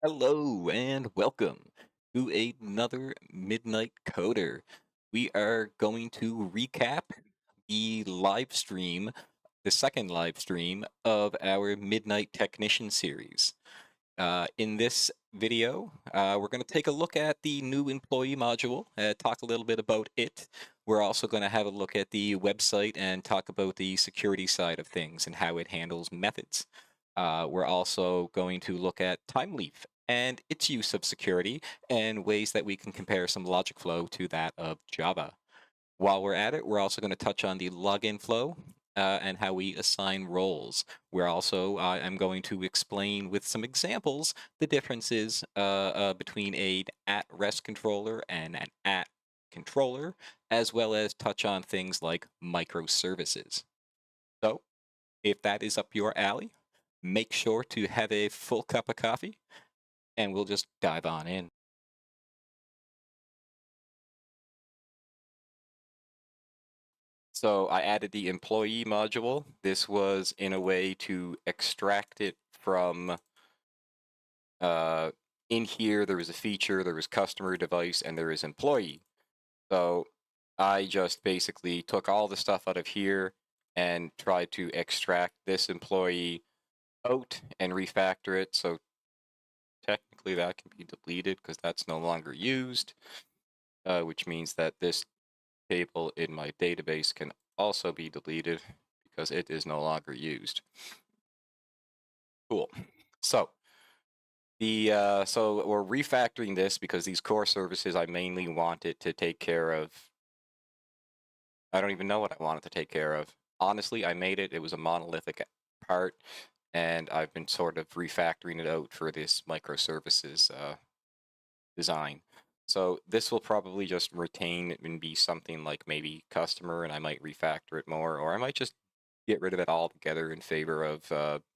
Hello and welcome to another Midnight Coder. We are going to recap the live stream, the second live stream of our Midnight Technician series. In this video, we're going to take a look at the new employee module, talk a little bit about it. We're also going to have a look at the website and talk about the security side of things and how it handles methods. We're also going to look at Thymeleaf and its use of security and ways that we can compare some logic flow to that of Java. While we're at it, we're also going to touch on the login flow and how we assign roles. I'm going to explain with some examples the differences between an at-rest controller and an at controller, as well as touch on things like microservices. So, if that is up your alley, make sure to have a full cup of coffee, and we'll just dive on in. So I added the employee module. This was in a way to extract it from uh, in here. There was a feature, there was customer device, and there is employee. So I just basically took all the stuff out of here and tried to extract this employee out and refactor it. So technically that can be deleted because that's no longer used, which means that this table in my database can also be deleted because it is no longer used. Cool. So so we're refactoring this because these core services I mainly want it to take care of. I don't even know what I want it to take care of. Honestly, I made it. It was a monolithic part, and I've been sort of refactoring it out for this microservices design. So this will probably just retain and be something like maybe customer, and I might refactor it more, or I might just get rid of it altogether in favor of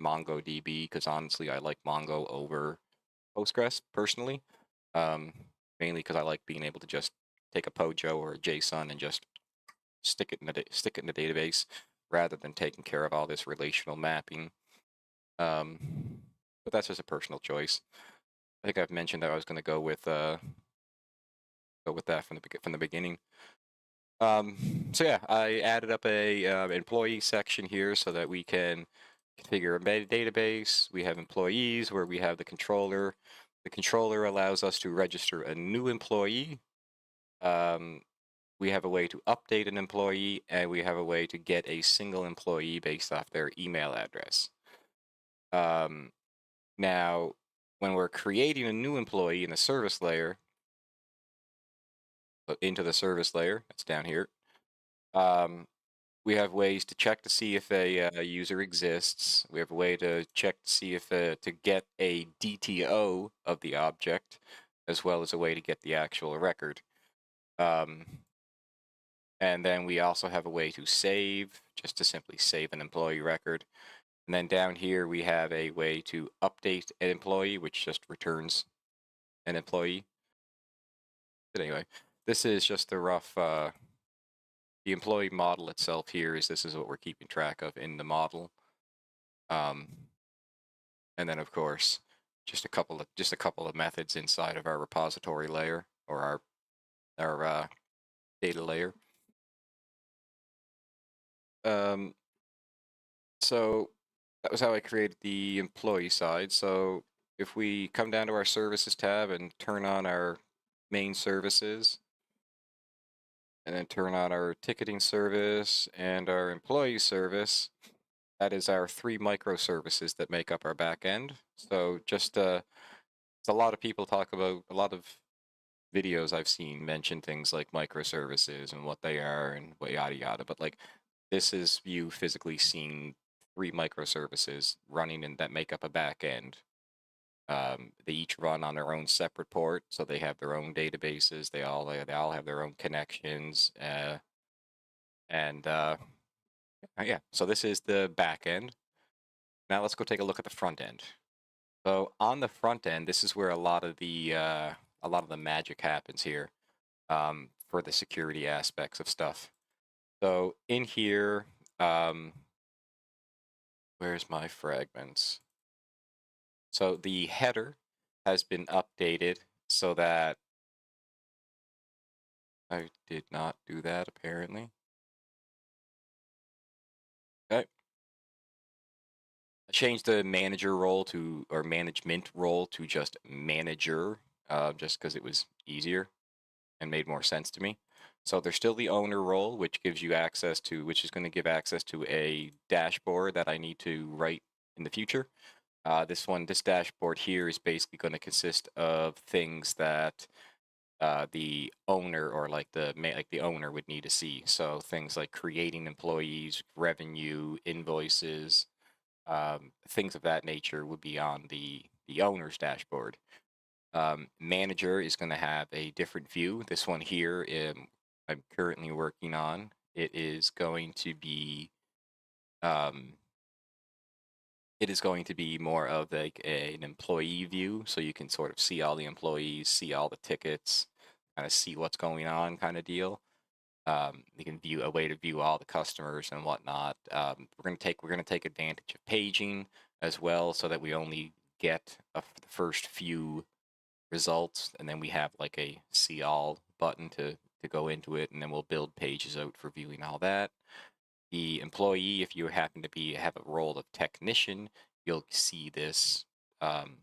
MongoDB, because honestly, I like Mongo over Postgres personally, um, mainly because I like being able to just take a POJO or a JSON and just stick it in the database rather than taking care of all this relational mapping. But that's just a personal choice. I think I've mentioned that I was going to go with that from the beginning. So yeah, I added up a employee section here so that we can configure a database. We have employees where we have the controller. The controller allows us to register a new employee. We have a way to update an employee, and we have a way to get a single employee based off their email address. Now, when we're creating a new employee in the service layer, into the service layer, that's down here, we have ways to check to see if a user exists. We have a way to check to see if to get a DTO of the object, as well as a way to get the actual record. And then we also have a way to save, just to simply save an employee record. And then down here we have a way to update an employee, which just returns an employee. But anyway, this is just the rough, the employee model itself here this is what we're keeping track of in the model. And then of course, just a couple of methods inside of our repository layer or our data layer. So that was how I created the employee side. So if we come down to our services tab and turn on our main services, and then turn on our ticketing service and our employee service, that is our 3 microservices that make up our back end. So just a lot of people talk about, a lot of videos I've seen mention things like microservices and what they are and yada yada, but like this is you physically seeing 3 microservices running and that make up a back end. They each run on their own separate port, so they have their own databases. They all have their own connections, and yeah. So this is the back end. Now let's go take a look at the front end. So on the front end, this is where a lot of the magic happens here, for the security aspects of stuff. So in here, where's my fragments? So the header has been updated so that I did not do that apparently. Okay. I changed the manager role to, or management role to just manager, just because it was easier and made more sense to me. So there's still the owner role, which gives you access to, which is going to give access to a dashboard that I need to write in the future. This dashboard here is basically going to consist of things that the owner or like the owner would need to see. So things like creating employees, revenue, invoices, things of that nature would be on the owner's dashboard. Manager is going to have a different view. This one here I'm currently working on. It is going to be um, more of like an employee view, so you can sort of see all the employees, see all the tickets, kind of see what's going on, kind of deal. You can view a way to view all the customers and whatnot. We're gonna take advantage of paging as well, so that we only get the first few results, and then we have like a see all button to go into it, and then we'll build pages out for viewing all that. The employee, if you happen to have a role of technician, you'll see um,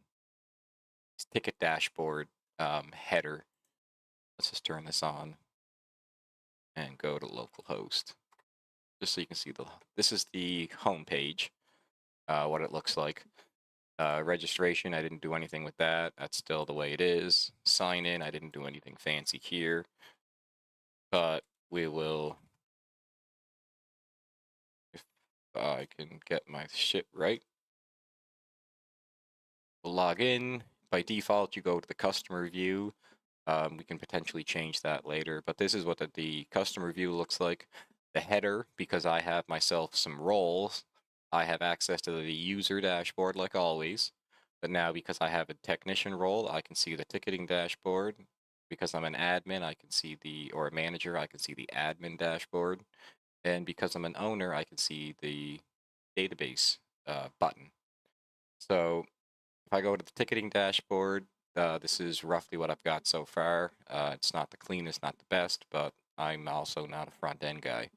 this ticket dashboard header. Let's just turn this on and go to localhost, just so you can see this is the home page, what it looks like. Registration, I didn't do anything with that. That's still the way it is. Sign in, I didn't do anything fancy here, but we will, if I can get my shit right. We'll log in. By default, you go to the customer view. We can potentially change that later, but this is what the customer view looks like. The header, because I have myself some roles, I have access to the user dashboard like always. But now because I have a technician role, I can see the ticketing dashboard. Because I'm an admin, I can see or a manager, I can see the admin dashboard. And because I'm an owner, I can see the database button. So if I go to the ticketing dashboard, this is roughly what I've got so far. It's not the cleanest, not the best, but I'm also not a front end guy.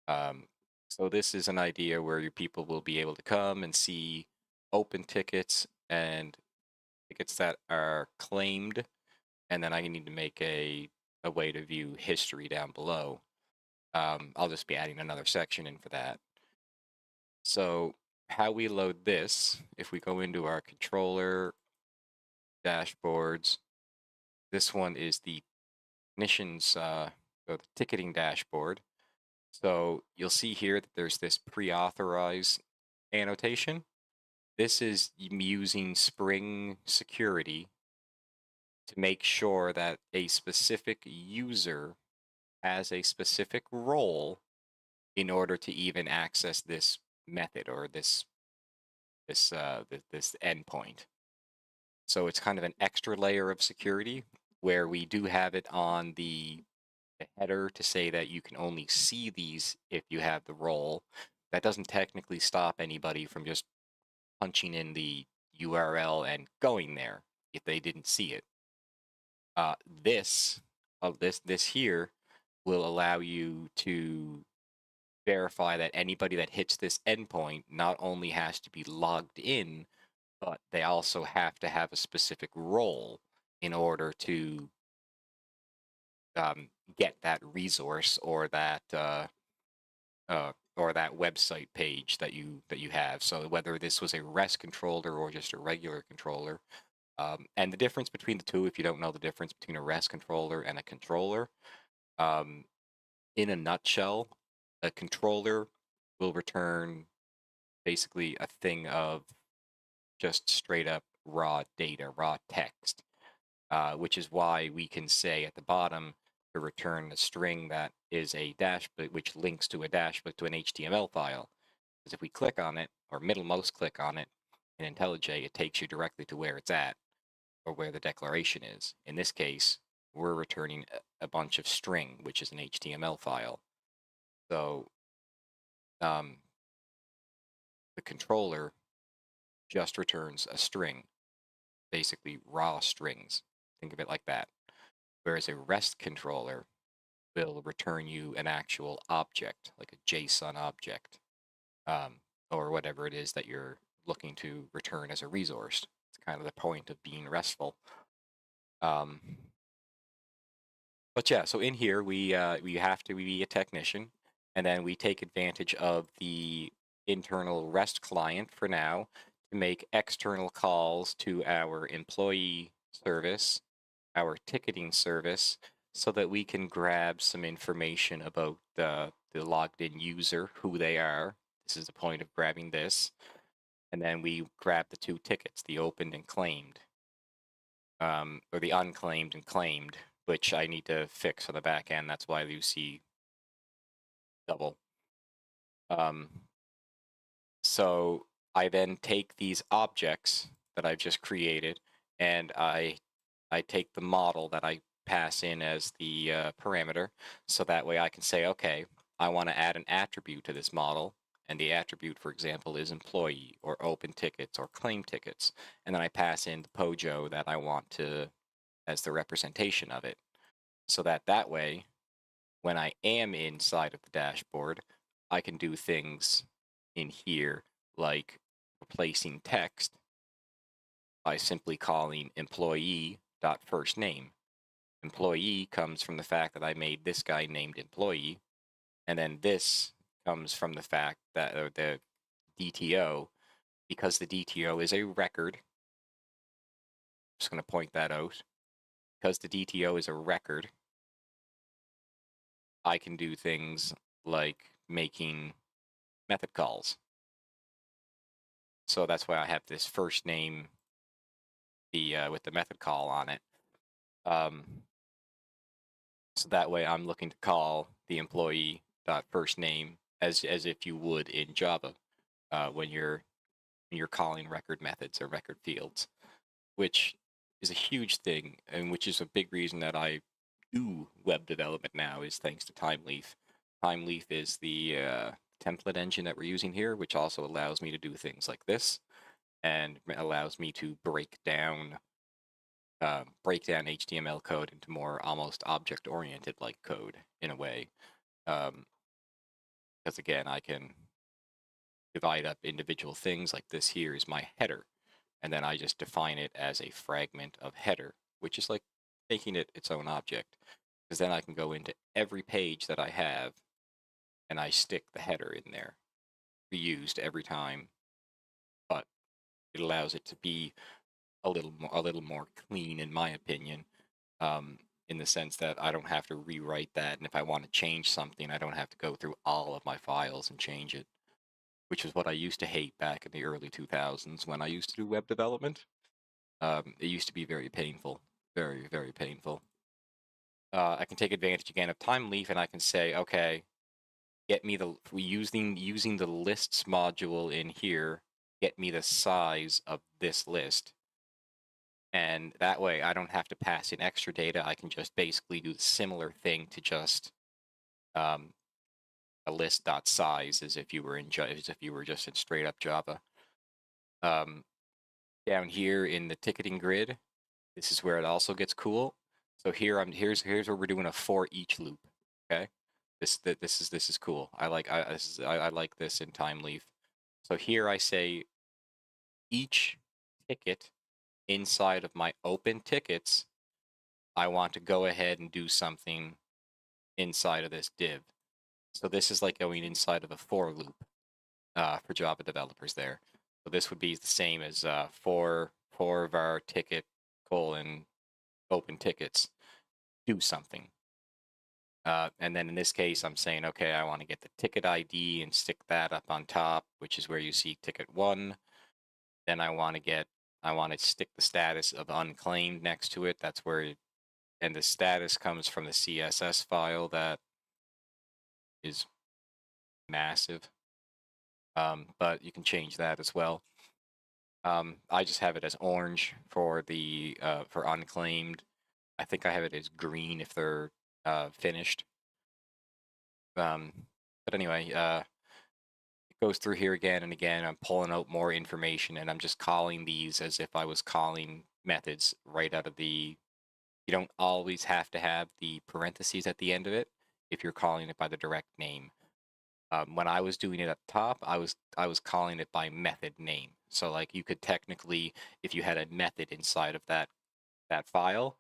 Um, so this is an idea where your people will be able to come and see open tickets and tickets that are claimed, and then I need to make a way to view history down below. I'll just be adding another section in for that. So how we load this, if we go into our controller dashboards, this one is the technician's or the ticketing dashboard. So you'll see here that there's this pre-authorized annotation. This is using Spring security to make sure that a specific user has a specific role in order to even access this method or this endpoint. So it's kind of an extra layer of security where we do have it on the header to say that you can only see these if you have the role. That doesn't technically stop anybody from just punching in the URL and going there if they didn't see it. Uh, this this here will allow you to verify that anybody that hits this endpoint not only has to be logged in, but they also have to have a specific role in order to get that resource or that website page that you have. So whether this was a REST controller or just a regular controller, and the difference between the two, if you don't know the difference between a REST controller and a controller, um, in a nutshell, a controller will return basically a thing of just straight up raw data, raw text, which is why we can say at the bottom to return a string that is a dashboard, which links to a dashboard to an HTML file. Because if we click on it, or middle mouse click on it in IntelliJ, it takes you directly to where it's at, or where the declaration is. In this case, we're returning a bunch of string, which is an HTML file. So um, the controller just returns a string. basically raw strings. Think of it like that. Whereas a REST controller will return you an actual object, like a JSON object, um, or whatever it is that you're looking to return as a resource. It's kind of the point of being RESTful. Um, but yeah, so in here we have to be a technician, and then we take advantage of the internal REST client for now to make external calls to our employee service, our ticketing service, so that we can grab some information about the logged in user, who they are. This is the point of grabbing this. And then we grab the two tickets, the opened and claimed, or the unclaimed and claimed, which I need to fix on the back end. That's why you see double. Um, so I then take these objects that I've just created, and I take the model that I pass in as the parameter, so that way I can say, okay, I want to add an attribute to this model, and the attribute, for example, is employee, or open tickets, or claim tickets, and then I pass in the POJO that I want to as the representation of it, so that that way, when I am inside of the dashboard, I can do things in here like replacing text by simply calling employee.firstname. Employee comes from the fact that I made this guy named employee, and then this comes from the fact that the DTO, because the DTO is a record. I'm just going to point that out. Because the DTO is a record, I can do things like making method calls. So that's why I have this first name with the method call on it. So that way I'm looking to call the employee first name as if you would in Java when you're calling record methods or record fields, which is a huge thing, and which is a big reason that I do web development now, is thanks to Thymeleaf. Thymeleaf is the template engine that we're using here, which also allows me to do things like this, and allows me to break down HTML code into more almost object-oriented like code in a way. Because again, I can divide up individual things, like this here is my header, and then I just define it as a fragment of header, which is like making it its own object. Because then I can go into every page that I have, and I stick the header in there, reused every time, but it allows it to be a little more clean, in my opinion, in the sense that I don't have to rewrite that, and if I want to change something, I don't have to go through all of my files and change it, which is what I used to hate back in the early 2000s when I used to do web development. It used to be very painful, very, very painful. I can take advantage again of Thymeleaf, and I can say, okay, get me using the lists module in here, get me the size of this list. And that way I don't have to pass in extra data. I can just basically do the similar thing to just a list.size as if you were just in straight up Java. Down here in the ticketing grid, this is where it also gets cool. So here's where we're doing a for each loop. Okay, this is cool. I like this in Thymeleaf. So here I say each ticket inside of my open tickets, I want to go ahead and do something inside of this div. So this is like going inside of a for loop for Java developers there. So this would be the same as for var ticket colon open tickets, do something. And then in this case, I'm saying, okay, I want to get the ticket ID and stick that up on top, which is where you see ticket 1. Then I want to stick the status of unclaimed next to it. That's where, and the status comes from the CSS file that is massive. But you can change that as well. I just have it as orange for the for unclaimed. I think I have it as green if they're finished. But anyway, goes through here again and again. I'm pulling out more information, and I'm just calling these as if I was calling methods right out of the. You don't always have to have the parentheses at the end of it if you're calling it by the direct name. When I was doing it at the top, I was calling it by method name. So like you could technically, if you had a method inside of that file,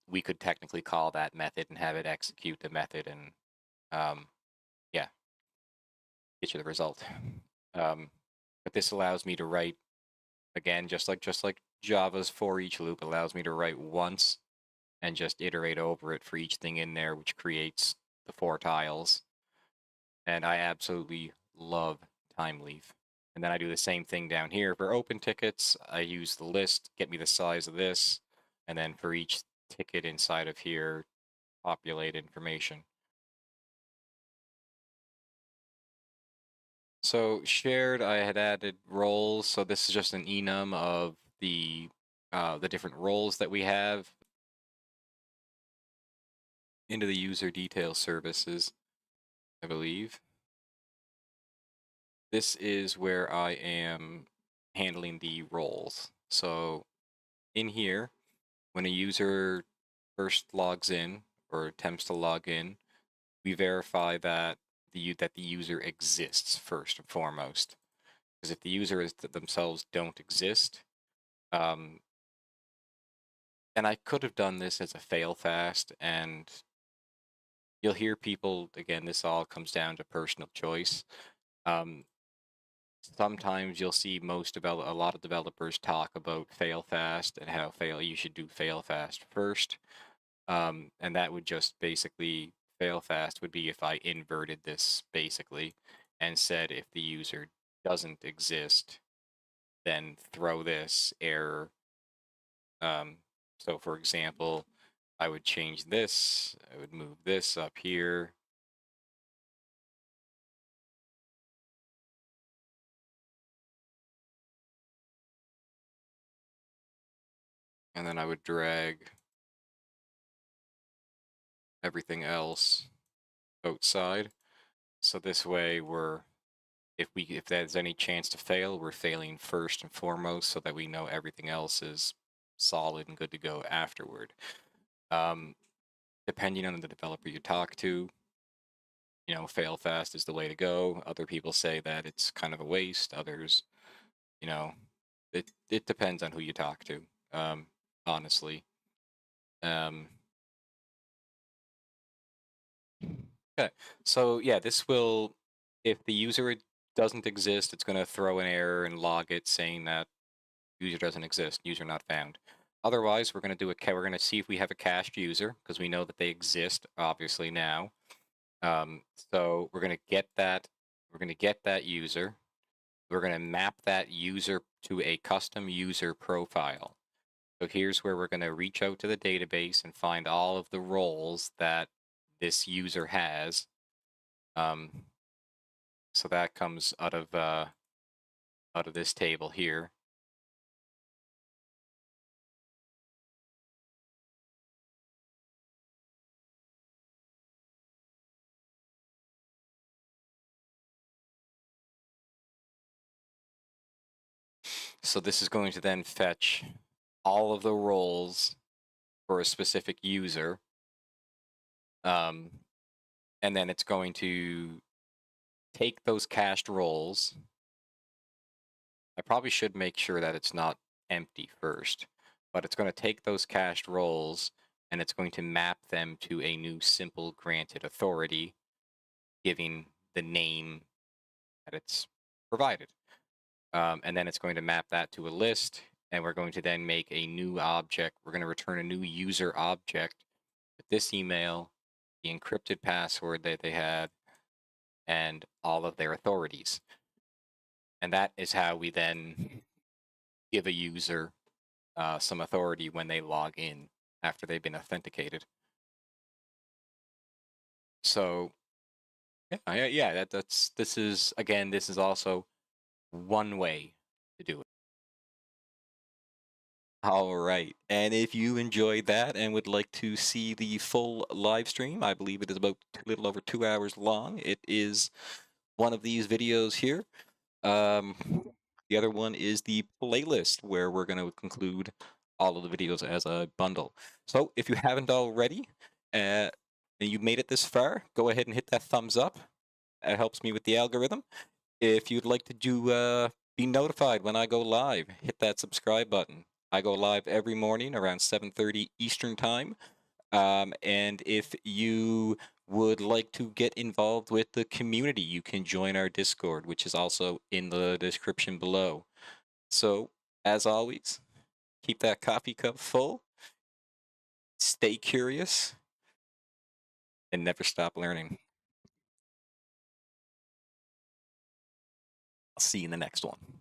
we could technically call that method and have it execute the method and yeah, get you the result. But this allows me to write again, just like Java's for each loop allows me to write once and just iterate over it for each thing in there, which creates the 4 tiles. And I absolutely love Thymeleaf. And then I do the same thing down here for open tickets. I use the list, get me the size of this, and then for each ticket inside of here, populate information. So shared, I had added roles. So this is just an enum of the different roles that we have into the user detail services, I believe. This is where I am handling the roles. So in here, when a user first logs in or attempts to log in, we verify that the user exists first and foremost. Because if the user themselves don't exist, and I could have done this as a fail fast, and you'll hear people again. This all comes down to personal choice. Um, Sometimes you'll see a lot of developers talk about fail fast and how you should do fail fast first. And that would just basically fail fast would be if I inverted this basically and said if the user doesn't exist, then throw this error. So for example, I would change this, I would move this up here. And then I would drag everything else outside. So this way if there's any chance to fail, we're failing first and foremost so that we know everything else is solid and good to go afterward. Um, Depending on the developer you talk to, fail fast is the way to go. Other people say that it's kind of a waste. Others, you know, it depends on who you talk to, honestly. Um, okay, so yeah, if the user doesn't exist, it's going to throw an error and log it saying that user doesn't exist, user not found. Otherwise, we're going to we're going to see if we have a cached user because we know that they exist obviously now. So we're going to get that. We're going to get that user. We're going to map that user to a custom user profile. So here's where we're going to reach out to the database and find all of the roles that this user has. So that comes out of this table here. So this is going to then fetch all of the roles for a specific user. And then it's going to take those cached roles. I probably should make sure that it's not empty first, but it's going to take those cached roles and it's going to map them to a new simple granted authority, giving the name that it's provided. And then it's going to map that to a list, and we're going to then make a new object. We're going to return a new user object with this email, the encrypted password that they had, and all of their authorities. And that is how we then give a user some authority when they log in after they've been authenticated. So yeah, this is also one way to do it. All right. And if you enjoyed that and would like to see the full live stream, I believe it is about a little over 2 hours long. It is one of these videos here. Um, the other one is the playlist, where we're going to conclude all of the videos as a bundle. So if you haven't already, and you made it this far, go ahead and hit that thumbs up. That helps me with the algorithm. If you'd like to be notified when I go live, hit that subscribe button. I go live every morning around 7:30 Eastern Time. And if you would like to get involved with the community, you can join our Discord, which is also in the description below. So, as always, keep that coffee cup full, stay curious, and never stop learning. I'll see you in the next one.